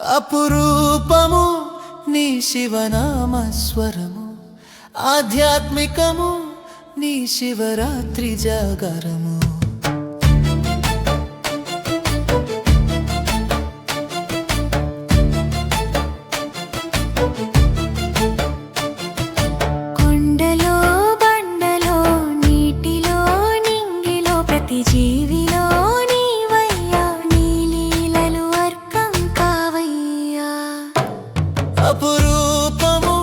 అపురూపము నీ శివనామస్వరము, ఆధ్యాత్మికము నీ శివరాత్రి జాగరము. కొండలో బండలో నీటిలో నింగిలో ప్రతి జీవిలో నీవయ్యా, నీ లీలలు అర్కం కావయ్యా. అపురూపము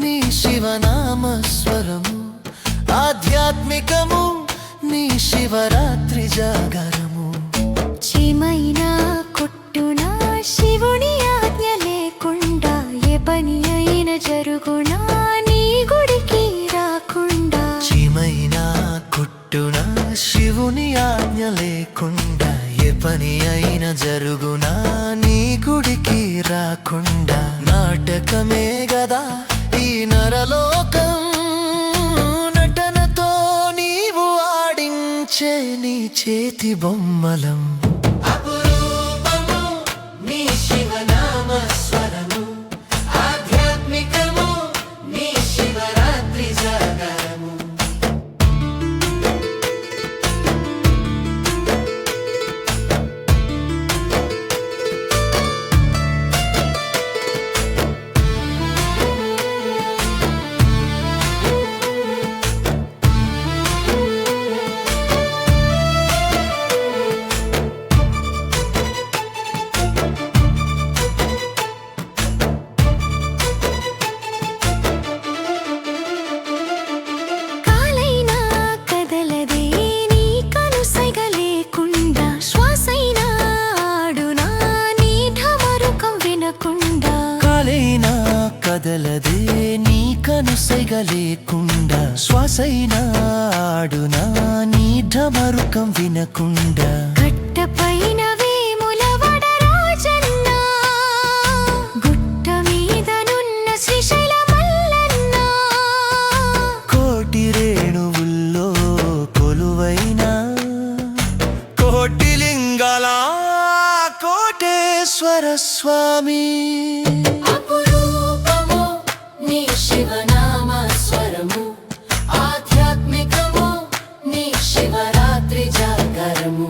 నీ శివనామస్వరము, ఆధ్యాత్మికము నీ శివరాత్రి జాగరము. చీమైనా కొట్టునా శివుని ఆజ్ఞ లేకుండా, ఏ పని అయినా జరుగునా నీ గుడికి రాకుండా. చీమైనా కొట్టునా శివుని ఆజ్ఞ లేకుండా, ఏ పని అయినా జరుగునా నీ గుడికి రాకుండా. నాటకమే గదా ఈ నరలోకం, నటనతో నీవు ఆడించే నీ చేతి బొమ్మలం. అపురూపము నీ శివనామస్వరము, ఆధ్యాత్మికము నీ శివరాత్రి జాగరము. కాలైనా కదలదే నీ కనుసైగ లేకుండా, శ్వాసైనా ఆడునా నీ ఢమరుకం వినకుండా. కట్టపైన వేముల వడరాజన్న, గుట్ట మీదనున్న శ్రీశైల మల్లన్న, కోటి రేణువుల్లో కొలువైనా కోటి లింగాల కోటేశ్వర స్వామి. అపురూపము నీ శివనామస్వరము, ఆధ్యాత్మికము నీ శివరాత్రి జాగరము.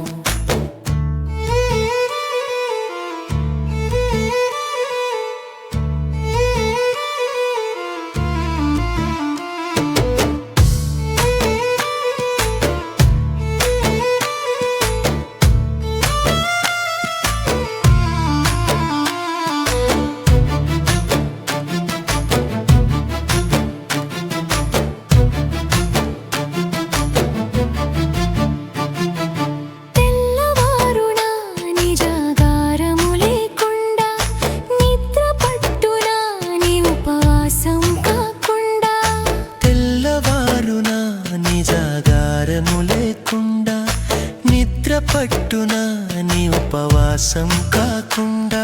పట్టునా నీ ఉపవాసం కాకుండా.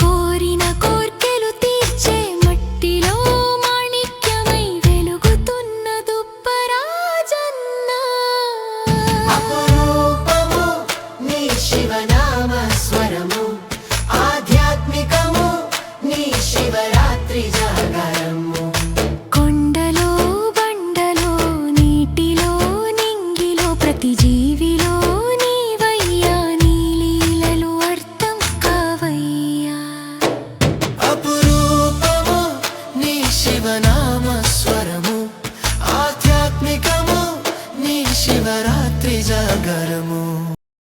కోరిన కోర్కెలు తీర్చే మట్టిలో మాణిక్యమై వెలుగుతున్న దుప్పరాజన్న. అపురూపము నీ శివనామస్వరము, ఆధ్యాత్మికము నీ శివరాత్రి జాగరము. కొండలో బండలో నీటిలో నింగిలో ప్రతి జీవిలో శివనామస్వరము, ఆధ్యాత్మికము నీ శివరాత్రి జాగరము.